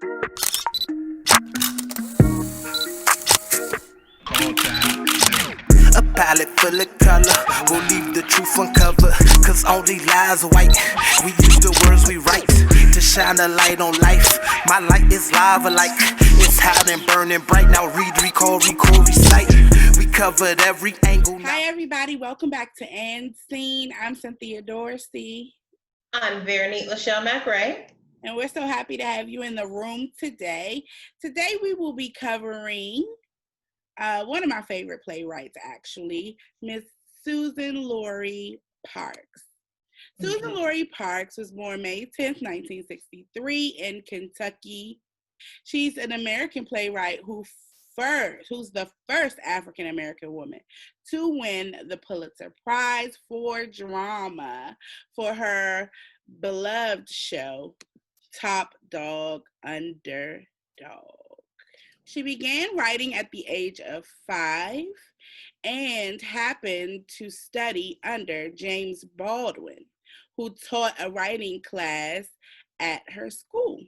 A palette full of color, we'll leave the truth uncovered, cause only lies are white. We use the words we write to shine a light on life. My light is lava like it's hot and burning bright. Now read, recall, record, recite. We covered every angle. Hi everybody, welcome back to And Cyn. I'm Cynthia Dorsey. I'm Veronique McRae. And we're so happy to have you in the room today. Today we will be covering one of my favorite playwrights, actually, Miss Suzan-Lori Parks. Suzan-Lori Parks was born May 10th, 1963 in Kentucky. She's an American playwright who's the first African-American woman to win the Pulitzer Prize for Drama for her beloved show, Top Dog Underdog. She began writing at the age of 5 and happened to study under James Baldwin, who taught a writing class at her school.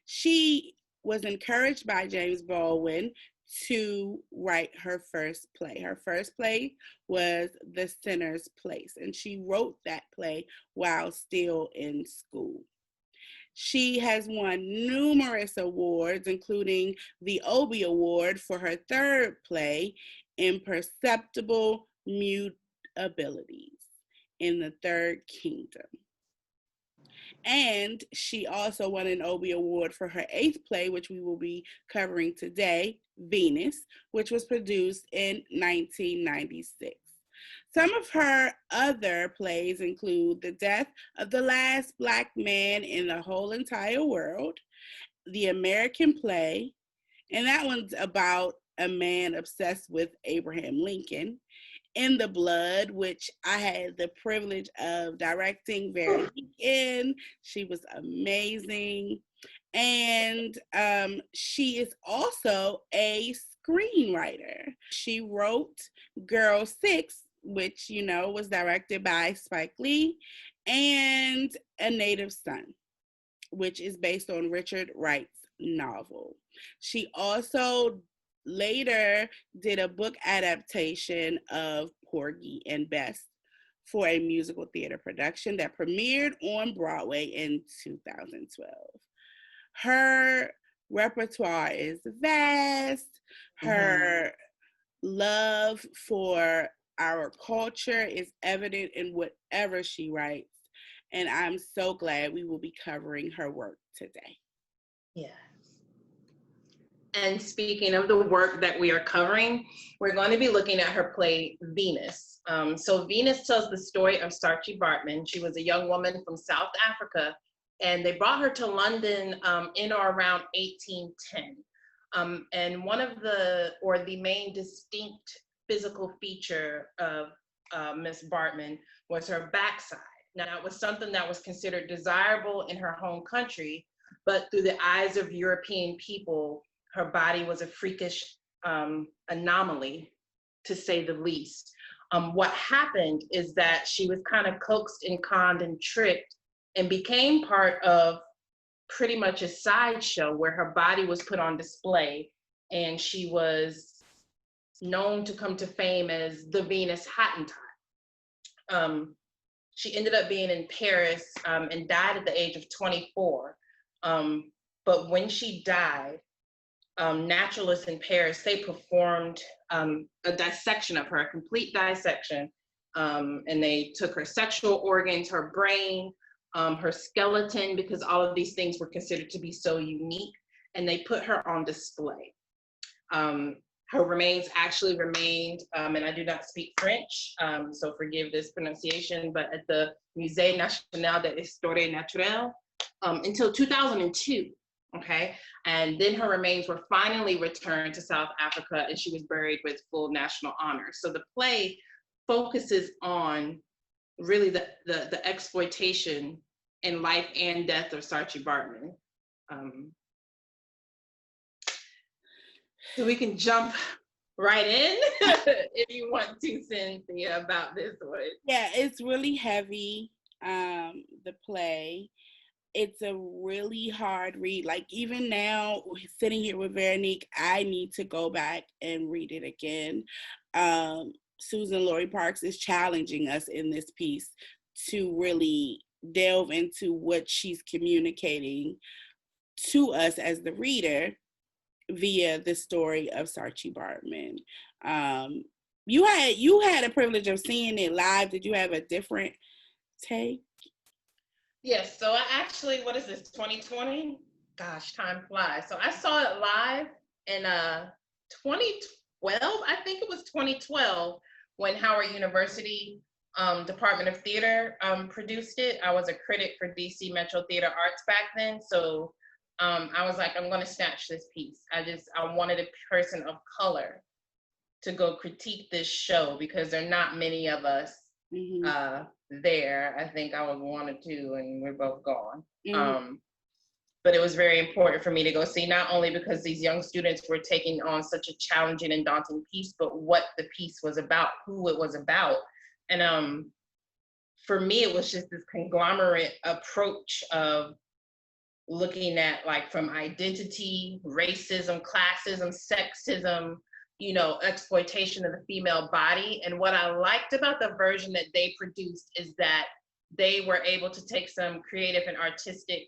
She was encouraged by James Baldwin to write her first play. Her first play was The Sinner's Place, and she wrote that play while still in school. She has won numerous awards, including the Obie Award for her third play, Imperceptible Mutabilities in the Third Kingdom. And she also won an Obie Award for her eighth play, which we will be covering today, Venus, which was produced in 1996. Some of her other plays include The Death of the Last Black Man in the Whole Entire World, The American Play, and that one's about a man obsessed with Abraham Lincoln, In the Blood, which I had the privilege of directing Veronique in. She was amazing. And she is also a screenwriter. She wrote Girl 6, which, was directed by Spike Lee, and A Native Son, which is based on Richard Wright's novel. She also later did a book adaptation of Porgy and Bess for a musical theater production that premiered on Broadway in 2012. Her repertoire is vast. Her love for our culture is evident in whatever she writes. And I'm so glad we will be covering her work today. Yes. And speaking of the work that we are covering, we're going to be looking at her play, Venus. So Venus tells the story of Saartjie Baartman. She was a young woman from South Africa, and they brought her to London in or around 1810. And the main distinct physical feature of Miss Baartman was her backside. Now, it was something that was considered desirable in her home country, but through the eyes of European people, her body was a freakish anomaly, to say the least. What happened is that she was kind of coaxed and conned and tricked and became part of pretty much a sideshow where her body was put on display, and she was known to come to fame as the Venus Hottentot. She ended up being in Paris and died at the age of 24. But when she died, naturalists in Paris, they performed a dissection of her, a complete dissection. And they took her sexual organs, her brain, her skeleton, because all of these things were considered to be so unique, and they put her on display. Her remains actually remained, and I do not speak French, so forgive this pronunciation, but at the Musée National d'Histoire Naturelle until 2002, okay? And then her remains were finally returned to South Africa, and she was buried with full national honors. So the play focuses on really the exploitation in life and death of Saartjie Baartman. So we can jump right in if you want to, Cynthia, about this one. Yeah, it's really heavy, the play. it's a really hard read. Like, even now, sitting here with Veronique, I need to go back and read it again. Suzan-Lori Parks is challenging us in this piece to really delve into what she's communicating to us as the reader via the story of Saartjie Baartman. You had a privilege of seeing it live. Did you have a different take? Yes, so I actually, what is this, 2020? Gosh, time flies. So I saw it live in 2012, I think it was 2012, when Howard University Department of Theater produced it. I was a critic for DC Metro Theater Arts back then, so I was like, I'm gonna snatch this piece. I wanted a person of color to go critique this show because there are not many of us there. I think I was one or two and we're both gone. But it was very important for me to go see, not only because these young students were taking on such a challenging and daunting piece, but what the piece was about, who it was about. And for me, it was just this conglomerate approach of looking at, like, from identity, racism, classism, sexism, exploitation of the female body. And what I liked about the version that they produced is that they were able to take some creative and artistic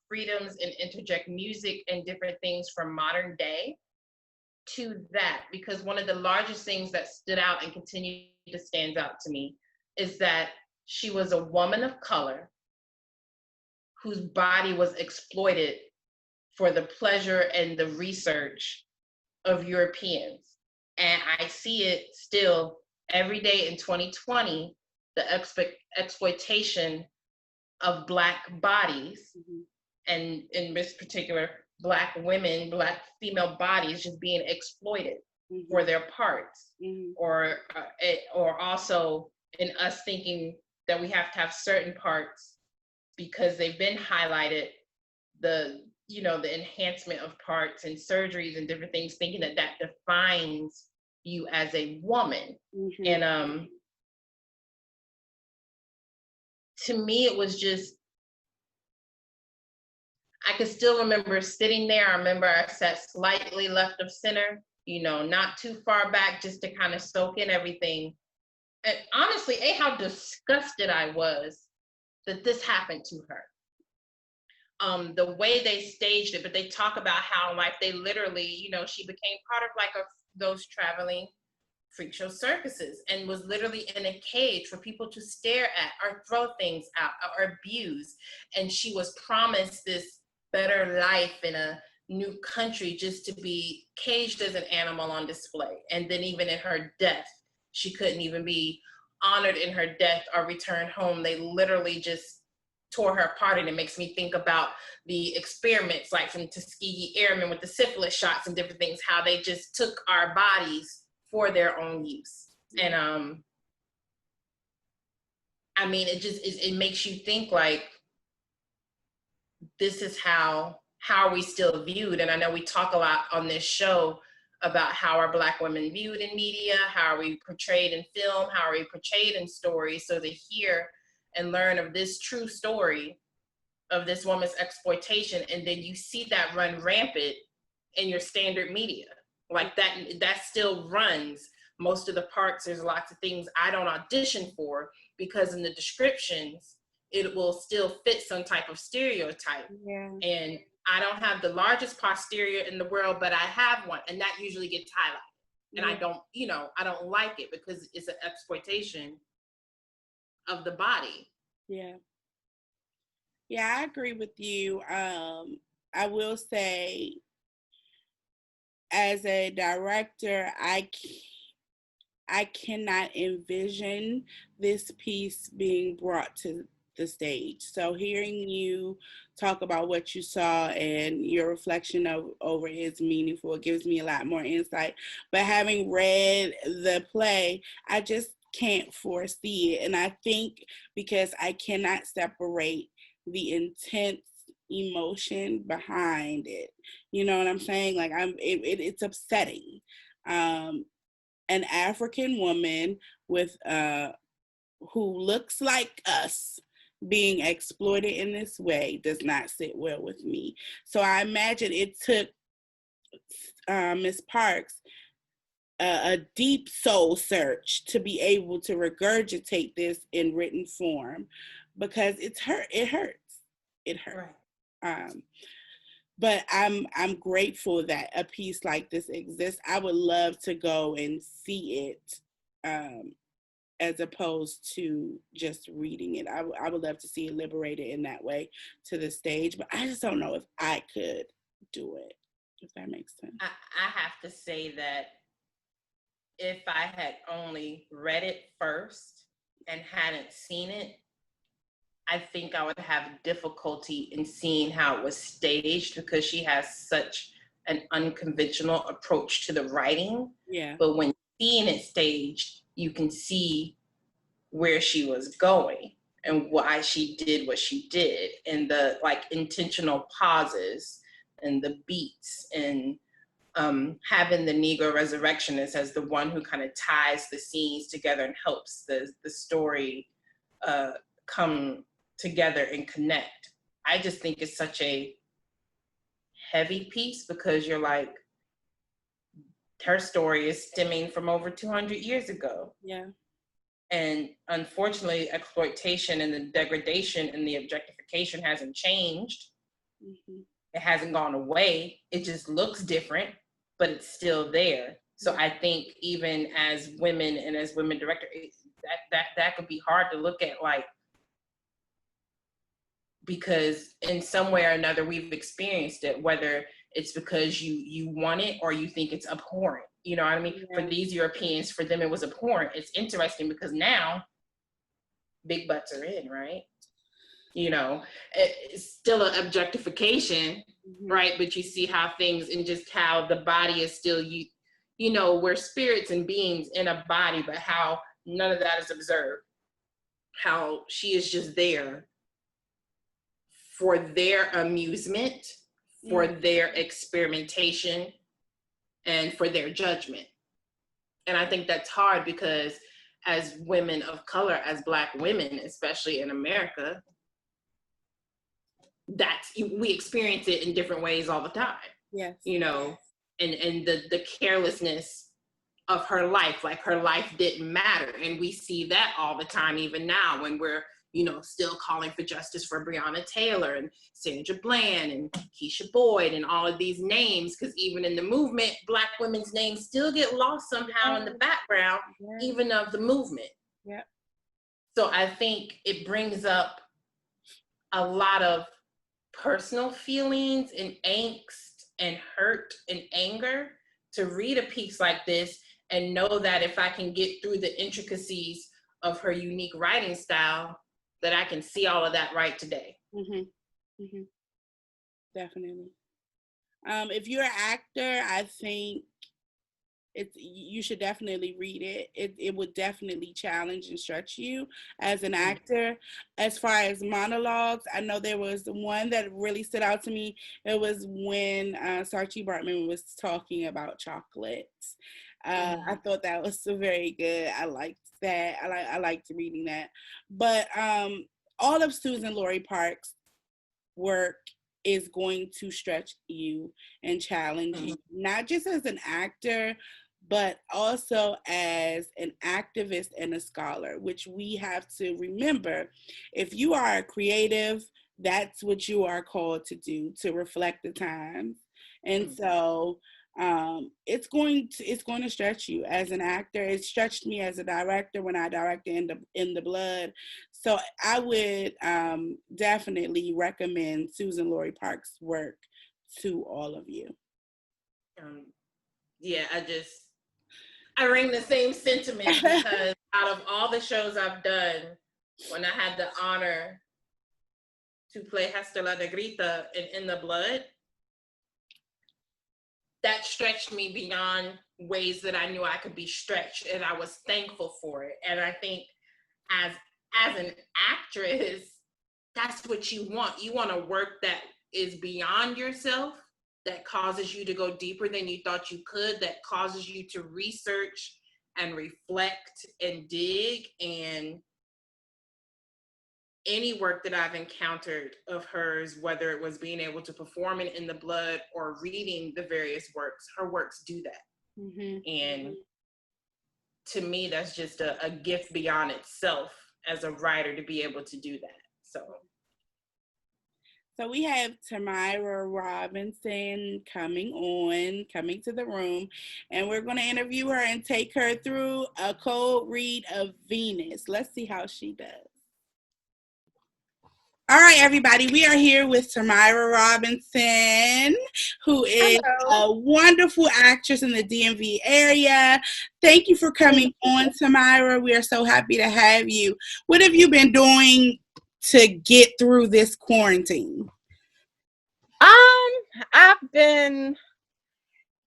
freedoms and interject music and different things from modern day to that. Because one of the largest things that stood out and continue to stand out to me is that she was a woman of color whose body was exploited for the pleasure and the research of Europeans. And I see it still every day in 2020, the exploitation of Black bodies, and in this particular, Black women, Black female bodies just being exploited for their parts, or also in us thinking that we have to have certain parts because they've been highlighted, the enhancement of parts and surgeries and different things, thinking that that defines you as a woman. And to me, it was just, I could still remember sitting there. I remember I sat slightly left of center, not too far back, just to kind of soak in everything. And honestly, how disgusted I was that this happened to her. The way they staged it, but they talk about how, like, they literally, she became part of like those traveling freak show circuses and was literally in a cage for people to stare at or throw things out or abuse. And she was promised this better life in a new country just to be caged as an animal on display. And then even in her death, she couldn't even be honored in her death or returned home. They literally just tore her apart. And it makes me think about the experiments, like from Tuskegee Airmen with the syphilis shots and different things, how they just took our bodies for their own use. And I mean, it makes you think, like, this is how are we still viewed? And I know we talk a lot on this show about how are Black women viewed in media, how are we portrayed in film, how are we portrayed in stories. So to hear and learn of this true story of this woman's exploitation, and then you see that run rampant in your standard media, like that still runs most of the parts. There's lots of things I don't audition for because in the descriptions, it will still fit some type of stereotype. And I don't have the largest posterior in the world, but I have one, and that usually gets highlighted. And I don't like it because it's an exploitation of the body. Yeah, I agree with you. I will say, as a director, I cannot envision this piece being brought to the stage. So hearing you talk about what you saw and your reflection over it is meaningful. It gives me a lot more insight. But having read the play, I just can't foresee it. And I think because I cannot separate the intense emotion behind it. You know what I'm saying? Like, it's upsetting. An African woman with who looks like us, being exploited in this way does not sit well with me. So I imagine it took Miss Parks a deep soul search to be able to regurgitate this in written form, because it hurts. Right. But I'm grateful that a piece like this exists. I would love to go and see it, as opposed to just reading it. I would love to see it liberated in that way to the stage, but I just don't know if I could do it, if that makes sense. I have to say that if I had only read it first and hadn't seen it, I think I would have difficulty in seeing how it was staged, because she has such an unconventional approach to the writing. Yeah. But when seeing it staged, you can see where she was going and why she did what she did, and the like intentional pauses and the beats, and having the Negro resurrectionist as the one who kind of ties the scenes together and helps the story come together and connect. I just think it's such a heavy piece, because you're like, her story is stemming from over 200 years ago. Yeah. And unfortunately, exploitation and the degradation and the objectification hasn't changed. Mm-hmm. It hasn't gone away. It just looks different, but it's still there. So I think even as women and as women directors, that could be hard to look at, like, because in some way or another we've experienced it, whether it's because you want it or you think it's abhorrent. You know what I mean? Yeah. For these Europeans, for them it was abhorrent. It's interesting because now big butts are in, right? You know, it's still an objectification, right? But you see how things, and just how the body is still, you know, we're spirits and beings in a body, but how none of that is observed. How she is just there for their amusement, for their experimentation, and for their judgment. And I think that's hard, because as women of color, as Black women, especially in America, we experience it in different ways all the time. Yes. You know, and the carelessness of her life, like her life didn't matter. And we see that all the time, even now, when we're, you know, still calling for justice for Breonna Taylor and Sandra Bland and Keisha Boyd and all of these names, because even in the movement, Black women's names still get lost somehow in the background, even of the movement. Yeah. So I think it brings up a lot of personal feelings and angst and hurt and anger to read a piece like this and know that if I can get through the intricacies of her unique writing style, that I can see all of that right today. Definitely. If you're an actor, I think you should definitely read it. It would definitely challenge and stretch you as an actor. As far as monologues, I know there was one that really stood out to me. It was when Saartjie Baartman was talking about chocolates. I thought that was so very good. I liked that. I liked reading that. But all of Suzan-Lori Parks' work is going to stretch you and challenge you, not just as an actor, but also as an activist and a scholar, which we have to remember. If you are a creative, that's what you are called to do, to reflect the times. And so it's going to stretch you as an actor. It stretched me as a director when I directed In the Blood. So I would definitely recommend Suzan-Lori Parks' work to all of you. I ring the same sentiment, because out of all the shows I've done, when I had the honor to play Hester La Negrita in The Blood, that stretched me beyond ways that I knew I could be stretched, and I was thankful for it. And I think as an actress, that's what you want. You want to work that is beyond yourself, that causes you to go deeper than you thought you could, that causes you to research and reflect and dig and any work that I've encountered of hers, whether it was being able to perform it in the blood or reading the various works, her works do that. Mm-hmm. And to me, that's just a gift beyond itself as a writer to be able to do that. So we have Tirmira Robinson coming to the room, and we're going to interview her and take her through a cold read of Venus. Let's see how she does. All right, everybody, we are here with Tirmira Robinson, who is a wonderful actress in the DMV area. Thank you for coming on, Tamira. We are so happy to have you. What have you been doing to get through this quarantine? I've been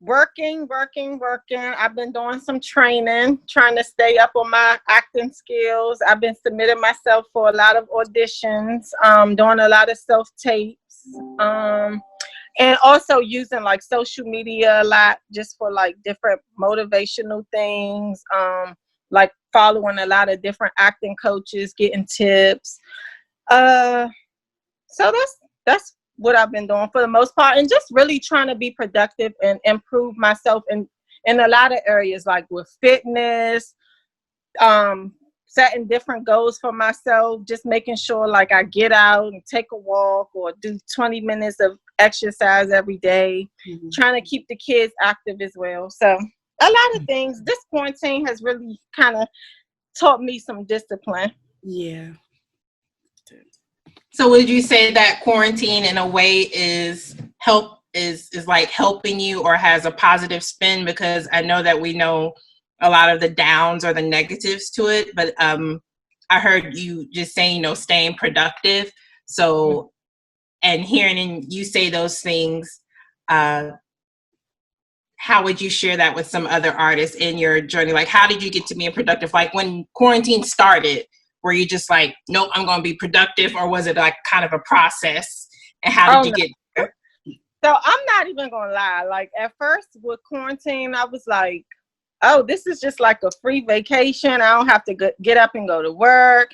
working. I've been doing some training, trying to stay up on my acting skills. I've been submitting myself for a lot of auditions, doing a lot of self-tapes, and also using like social media a lot just for like different motivational things, like following a lot of different acting coaches, getting tips. So that's what I've been doing for the most part, and just really trying to be productive and improve myself in a lot of areas, like with fitness, setting different goals for myself, just making sure like I get out and take a walk or do 20 minutes of exercise every day, trying to keep the kids active as well. So a lot of things. This quarantine has really kind of taught me some discipline. Yeah. So would you say that quarantine in a way is like helping you or has a positive spin? Because I know that we know a lot of the downs or the negatives to it, but I heard you just saying, staying productive. So, and hearing you say those things, how would you share that with some other artists in your journey? Like, how did you get to being productive? Like when quarantine started, were you just like, nope, I'm going to be productive? Or was it like kind of a process? And how did you get there? So I'm not even going to lie. Like at first with quarantine, I was like, oh, this is just like a free vacation. I don't have to get up and go to work.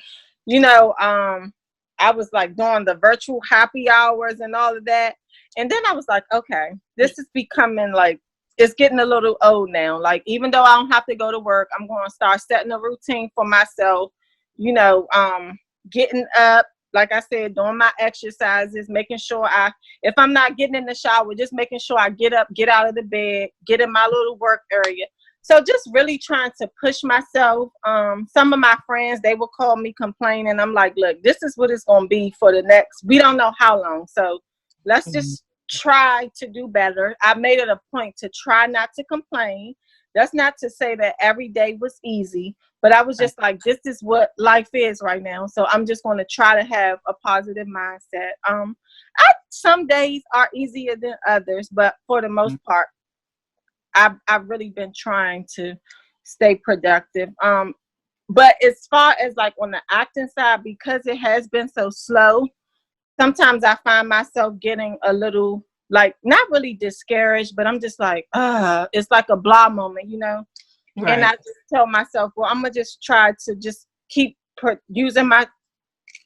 I was like doing the virtual happy hours and all of that. And then I was like, okay, this is becoming like, it's getting a little old now. Like, even though I don't have to go to work, I'm going to start setting a routine for myself, getting up, like I said, doing my exercises, making sure if I'm not getting in the shower, just making sure I get up, get out of the bed, get in my little work area. So just really trying to push myself. Some of my friends, they will call me complaining. I'm like, look, this is what it's going to be for the next, we don't know how long. So let's just try to do better. I made it a point to try not to complain. That's not to say that every day was easy, but I was just like, this is what life is right now. So I'm just going to try to have a positive mindset. Some days are easier than others, but for the most part, I've really been trying to stay productive. But as far as like on the acting side, because it has been so slow, sometimes I find myself getting a little, like, not really discouraged, but I'm just like, it's like a blah moment, Right. And I just tell myself, well, I'm going to just try to just keep using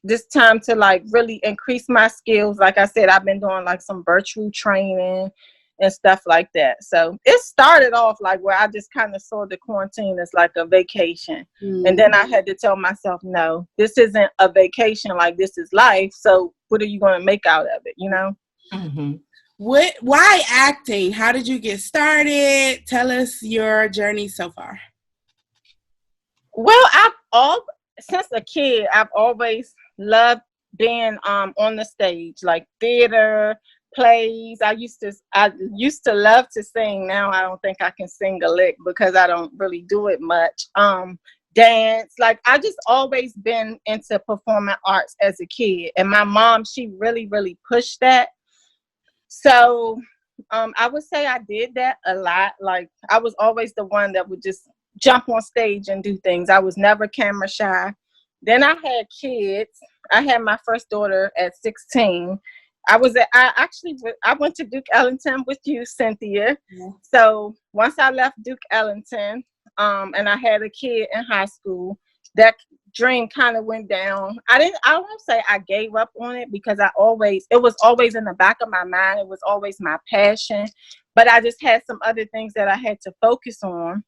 this time to like really increase my skills. Like I said, I've been doing like some virtual training and stuff like that. So it started off like where I just kind of saw the quarantine as like a vacation. And then I had to tell myself, no, this isn't a vacation. Like, this is life. So what are you going to make out of it? Mm-hmm. Why acting? How did you get started? Tell us your journey so far. Well, since a kid, I've always loved being on the stage, like theater, plays. I used to love to sing. Now I don't think I can sing a lick because I don't really do it much. Dance, like I just always been into performing arts as a kid, and my mom, she really pushed that. So I would say I did that a lot. Like I was always the one that would just jump on stage and do things. I was never camera shy. Then I had kids. I had my first daughter at 16. I went to Duke Ellington with you, Cynthia. Yeah. So once I left Duke Ellington, and I had a kid in high school, that dream kind of went down. I won't say I gave up on it, because it was always in the back of my mind. It was always my passion, but I just had some other things that I had to focus on.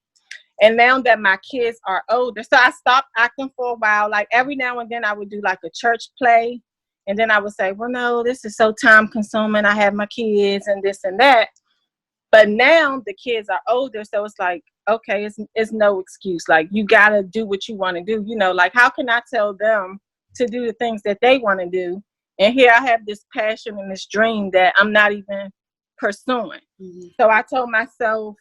And now that my kids are older, so I stopped acting for a while. Like every now and then I would do like a church play. And then I would say, well, no, this is so time consuming. I have my kids and this and that. But now the kids are older. So it's like, okay, it's no excuse. Like, you got to do what you want to do. You know, like, how can I tell them to do the things that they want to do? And here I have this passion and this dream that I'm not even pursuing. Mm-hmm. So I told myself,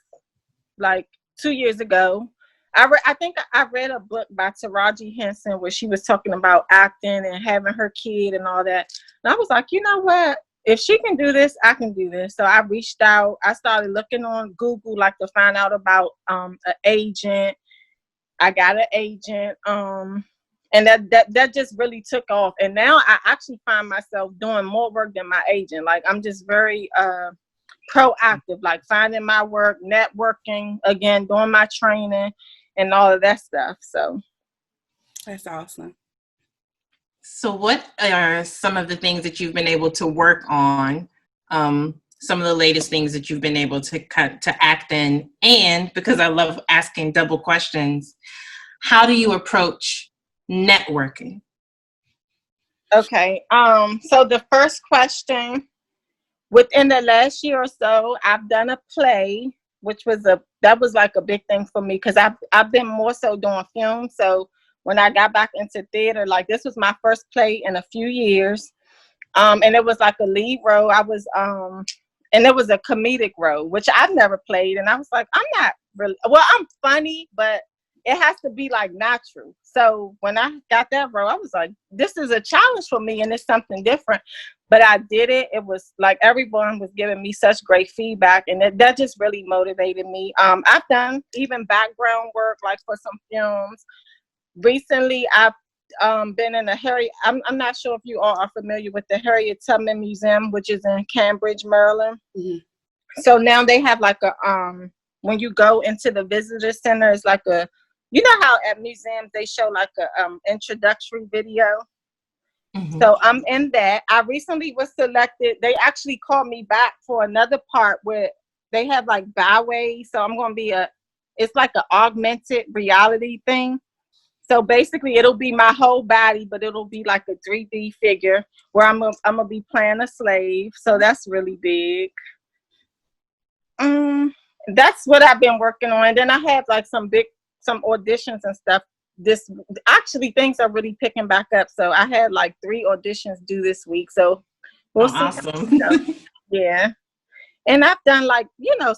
like, 2 years ago, I think I read a book by Taraji Henson where she was talking about acting and having her kid and all that. And I was like, you know what? If she can do this, I can do this. So I reached out. I started looking on Google, like, to find out about an agent. I got an agent. And that just really took off. And now I actually find myself doing more work than my agent. Like, I'm just very proactive, like finding my work, networking, again, doing my training and all of that stuff. So that's awesome. So what are some of the things that you've been able to work on? Some of the latest things that you've been able to act in? And because I love asking double questions, how do you approach networking? Okay. So the first question, within the last year or so, I've done a play, which was like a big thing for me, because I've been more so doing film. So when I got back into theater, like, this was my first play in a few years. And it was like a lead role. And it was a comedic role, which I've never played. And I was like, I'm not really, well, I'm funny, but it has to be like natural. So when I got that role, I was like, this is a challenge for me and it's something different. But I did it. It was like everyone was giving me such great feedback, and that just really motivated me. I've done even background work, like for some films. Recently, I've been in I'm not sure if you all are familiar with the Harriet Tubman Museum, which is in Cambridge, Maryland. Mm-hmm. So now they have like a, when you go into the visitor center, it's like a, you know how at museums they show like a introductory video. Mm-hmm. So I'm in that. I recently was selected. They actually called me back for another part where they have like byways. So I'm going to be it's like an augmented reality thing. So basically it'll be my whole body, but it'll be like a 3D figure where I'm going to be playing a slave. So that's really big. That's what I've been working on. And then I have like some auditions and stuff. Things are really picking back up. So I had like 3 auditions due this week. So we'll see. Awesome. Yeah. And I've done like,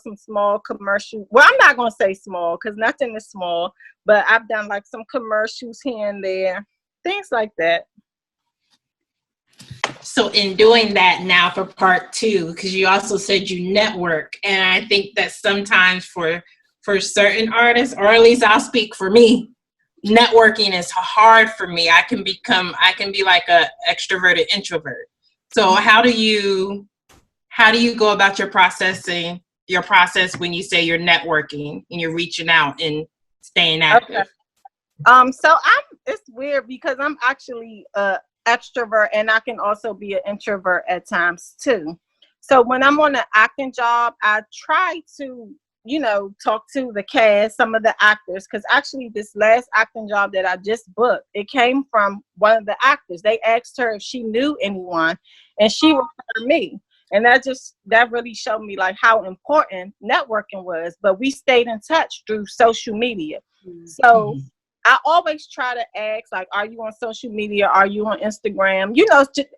some small commercial. Well, I'm not going to say small because nothing is small, but I've done like some commercials here and there, things like that. So in doing that now for part 2, because you also said you network, and I think that sometimes for certain artists, or at least I'll speak for me, networking is hard for me. I can be like a extroverted introvert. So how do you go about your process when you say you're networking and you're reaching out and staying active? Okay. So it's weird because I'm actually extrovert, and I can also be an introvert at times too. So when I'm on an acting job, I try to, talk to the cast, some of the actors, because actually this last acting job that I just booked, it came from one of the actors. They asked her if she knew anyone, and she referred me. And that really showed me like how important networking was. But we stayed in touch through social media. Mm-hmm. So I always try to ask, like, are you on social media? Are you on Instagram?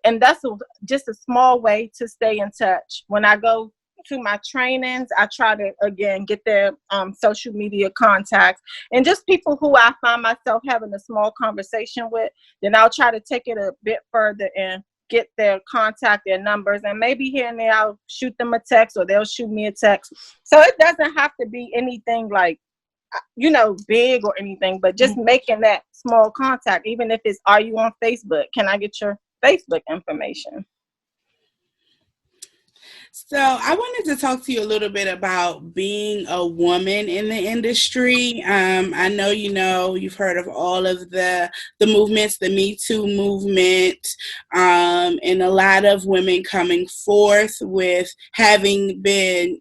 And that's just a small way to stay in touch. When I go to my trainings, I try to, again, get their social media contacts. And just people who I find myself having a small conversation with, then I'll try to take it a bit further and get their contact, their numbers, and maybe here and there I'll shoot them a text or they'll shoot me a text. So it doesn't have to be anything like, big or anything, but just making that small contact, even if it's, are you on Facebook? Can I get your Facebook information? So I wanted to talk to you a little bit about being a woman in the industry. I know you've heard of all of the movements, the Me Too movement, and a lot of women coming forth with having been,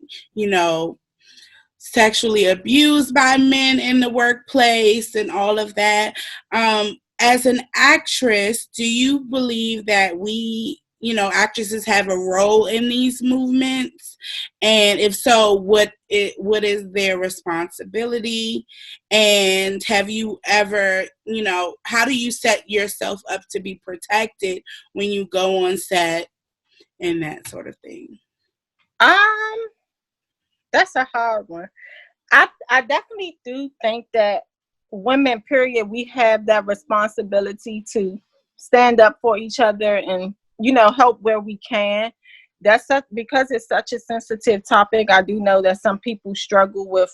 sexually abused by men in the workplace and all of that. As an actress, do you believe that we, actresses have a role in these movements? And if so, what is their responsibility? And have you ever, how do you set yourself up to be protected when you go on set and that sort of thing? That's a hard one. I definitely do think that women, period, we have that responsibility to stand up for each other and, help where we can. Because it's such a sensitive topic. I do know that some people struggle with,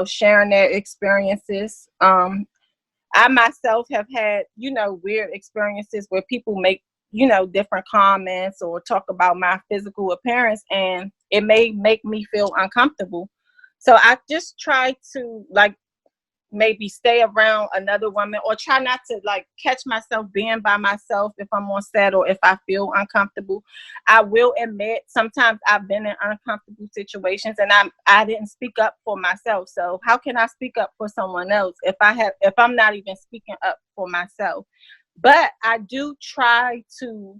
sharing their experiences. I myself have had, weird experiences where people make, different comments or talk about my physical appearance, and it may make me feel uncomfortable. So I just try to maybe stay around another woman, or try not to catch myself being by myself if I'm on set or if I feel uncomfortable. I will admit sometimes I've been in uncomfortable situations and I didn't speak up for myself. So how can I speak up for someone else if I'm not even speaking up for myself? But I do try to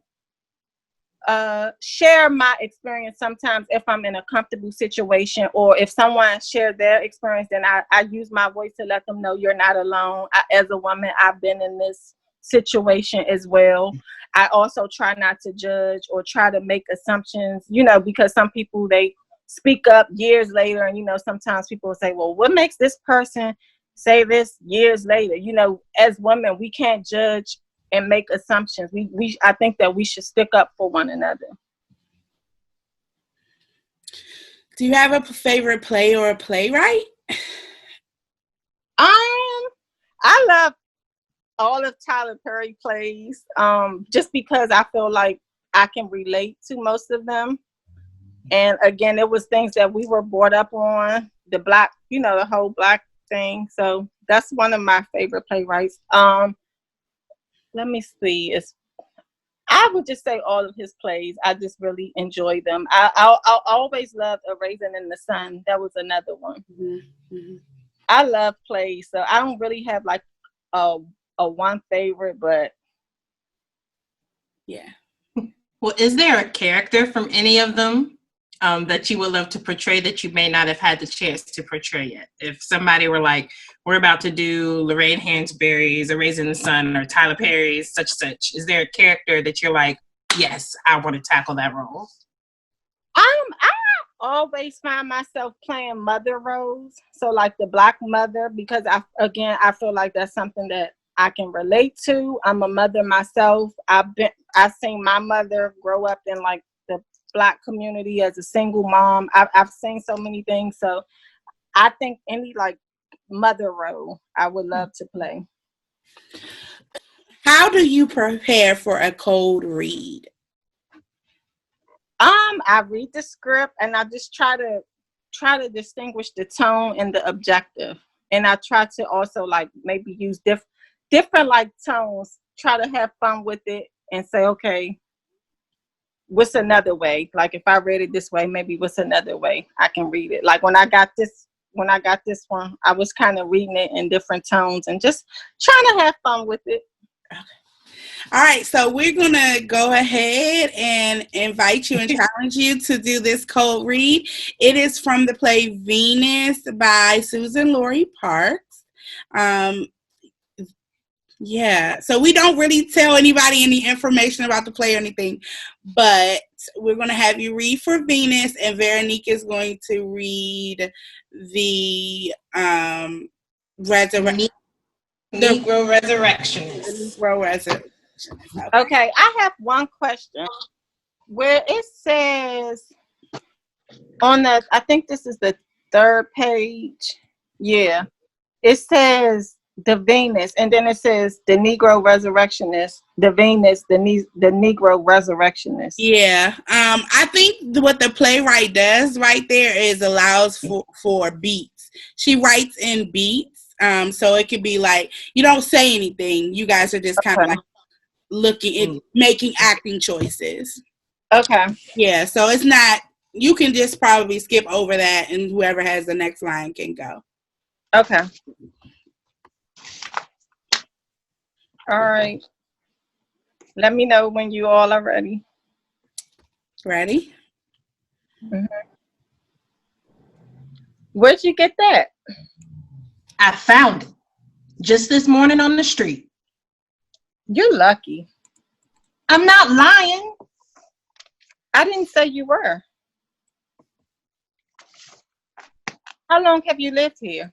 share my experience sometimes if I'm in a comfortable situation, or if someone shared their experience, then I use my voice to let them know you're not alone. As a woman, I've been in this situation as well. I also try not to judge or try to make assumptions, because some people, they speak up years later, and sometimes people will say, well, what makes this person say this years later? As women, we can't judge and make assumptions. I think that we should stick up for one another. Do you have a favorite play or a playwright? I love all of Tyler Perry plays, just because I feel like I can relate to most of them. And again, it was things that we were brought up on, the black, the whole black thing. So that's one of my favorite playwrights. Let me see. I would just say all of his plays. I just really enjoy them. I always loved A Raisin in the Sun. That was another one. Mm-hmm. I love plays, so I don't really have a one favorite, but yeah. Well, is there a character from any of them that you would love to portray that you may not have had the chance to portray yet? If somebody were like, we're about to do Lorraine Hansberry's A Raisin in the Sun or Tyler Perry's such, is there a character that you're like, yes, I want to tackle that role? I always find myself playing mother roles. So the black mother, because I feel like that's something that I can relate to. I'm a mother myself. I've seen my mother grow up in the Black community as a single mom. I've seen so many things. So I think any mother role I would love to play. How do you prepare for a cold read? I read the script and I just try to distinguish the tone and the objective. And I try to also maybe use different tones, try to have fun with it and say, okay, what's another way? If I read it this way, maybe what's another way I can read it? When I got this one, I was kind of reading it in different tones and just trying to have fun with it. Okay. All right, so we're going to go ahead and invite you and challenge you to do this cold read. It is from the play Venus by Suzan-Lori Parks. Yeah, so we don't really tell anybody any information about the play or anything, but we're going to have you read for Venus, and Veronique is going to read the Negro Resurrectionist. Negro Resurrectionist. Okay, I have one question. Where it says I think this is the third page. Yeah. It says the Venus, and then it says the Negro Resurrectionist, the Venus, the Negro Resurrectionist. Yeah. I think what the playwright does right there is allows for beats. She writes in beats. So it could be like, you don't say anything. You guys are just kind of like looking at making acting choices. Okay. Yeah. So it's not, you can just probably skip over that and whoever has the next line can go. Okay. All right. Let me know when you all are ready. Ready? Mm-hmm. Where'd you get that? I found it just this morning on the street. You're lucky. I'm not lying. I didn't say you were. How long have you lived here?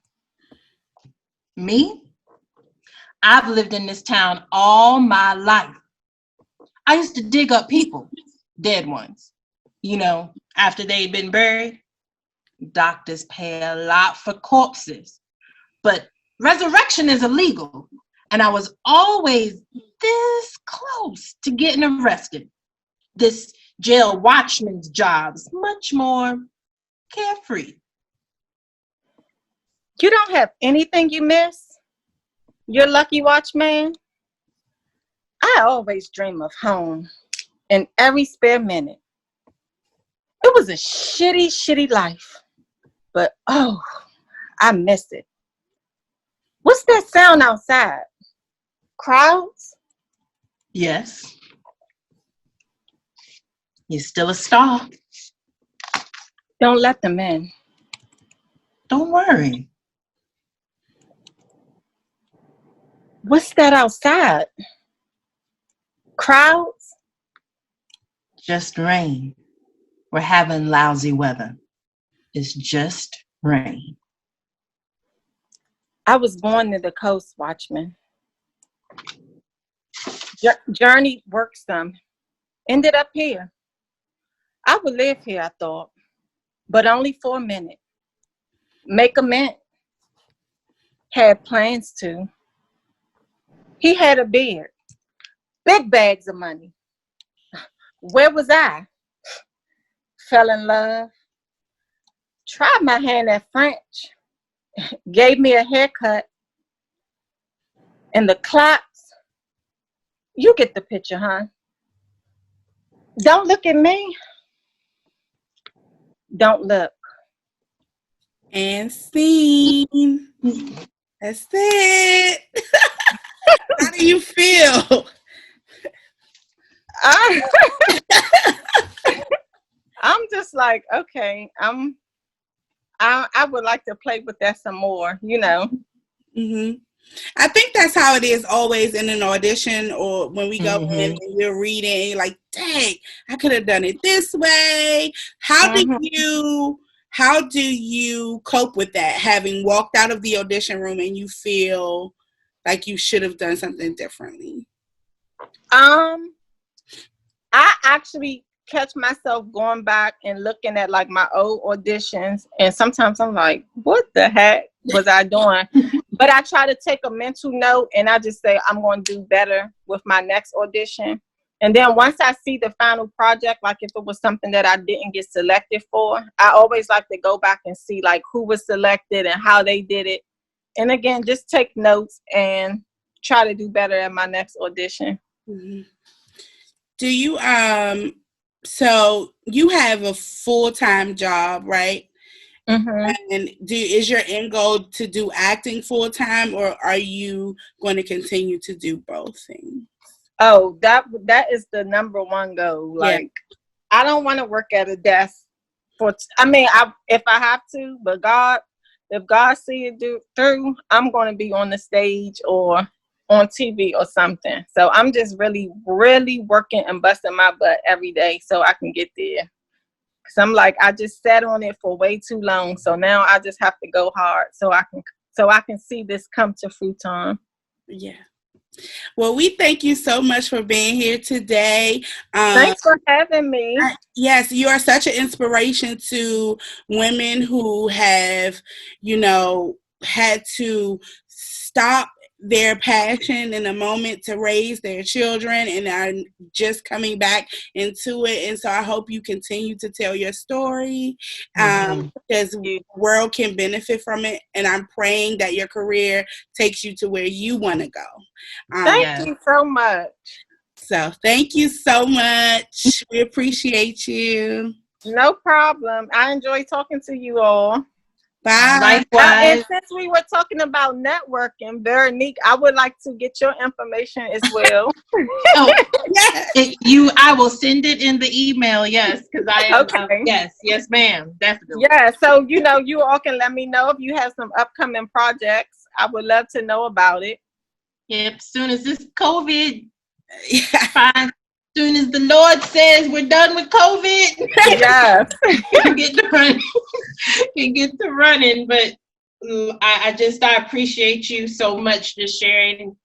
Me? I've lived in this town all my life. I used to dig up people, dead ones. You know, after they'd been buried. Doctors pay a lot for corpses. But resurrection is illegal. And I was always this close to getting arrested. This jail watchman's job's much more carefree. You don't have anything you miss? You're lucky, watchman. I always dream of home in every spare minute. It was a shitty life, but oh, I miss it. What's that sound outside? Crowds? Yes. You're still a star. Don't let them in. Don't worry. What's that outside? Crowds? Just rain. We're having lousy weather. It's just rain. I was born near the coast, watchman. Journey worked some. Ended up here. I would live here, I thought, but only for a minute. Make a mint. Had plans to. He had a beard. Big bags of money. Where was I? Fell in love. Tried my hand at French. Gave me a haircut. And the clocks. You get the picture, huh? Don't look at me. Don't look. And scene. That's it. How do you feel? I'm just like, okay, I would like to play with that some more, you know. Mm-hmm. I think that's how it is always in an audition or when we go in and we're reading, like, dang, I could have done it this way. How do you cope with that, having walked out of the audition room and you feel like you should have done something differently? I actually catch myself going back and looking at like my old auditions, and sometimes I'm like, what the heck was I doing? But I try to take a mental note and I just say I'm going to do better with my next audition. And then once I see the final project, like if it was something that I didn't get selected for, I always like to go back and see like who was selected and how they did it. And again, just take notes and try to do better at my next audition. Mm-hmm. Do you, so you have a full-time job, right? Mm-hmm. And is your end goal to do acting full-time, or are you going to continue to do both things? Oh, that is the number one goal. Like, I don't want to work at a desk if I have to, but if God see it through, I'm going to be on the stage or on TV or something. So I'm just really, really working and busting my butt every day so I can get there. Cause I'm like, I just sat on it for way too long. So now I just have to go hard so I can see this come to fruition. Yeah. Well, we thank you so much for being here today. Thanks for having me. Yes, you are such an inspiration to women who have, had to stop their passion in a moment to raise their children and are just coming back into it. And so I hope you continue to tell your story, because the world can benefit from it. And I'm praying that your career takes you to where you want to go. Thank you so much. So thank you so much. We appreciate you. No problem. I enjoy talking to you all. Bye. And since we were talking about networking, Veronique, I would like to get your information as well. I will send it in the email. Yes, because I am. Okay. Yes, ma'am, definitely. Yeah. So you all can let me know if you have some upcoming projects. I would love to know about it. Yep. Soon as this COVID, fine. Soon as the Lord says we're done with COVID, yes, get to running. But I appreciate you so much, just sharing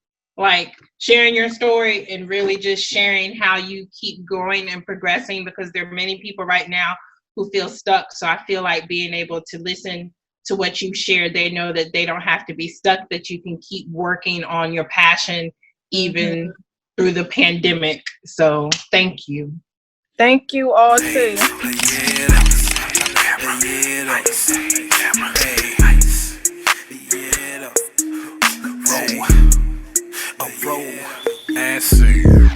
your story and really just sharing how you keep growing and progressing, because there are many people right now who feel stuck. So I feel like being able to listen to what you share, they know that they don't have to be stuck, that you can keep working on your passion even through the pandemic. So thank you. Thank you all too. Roll.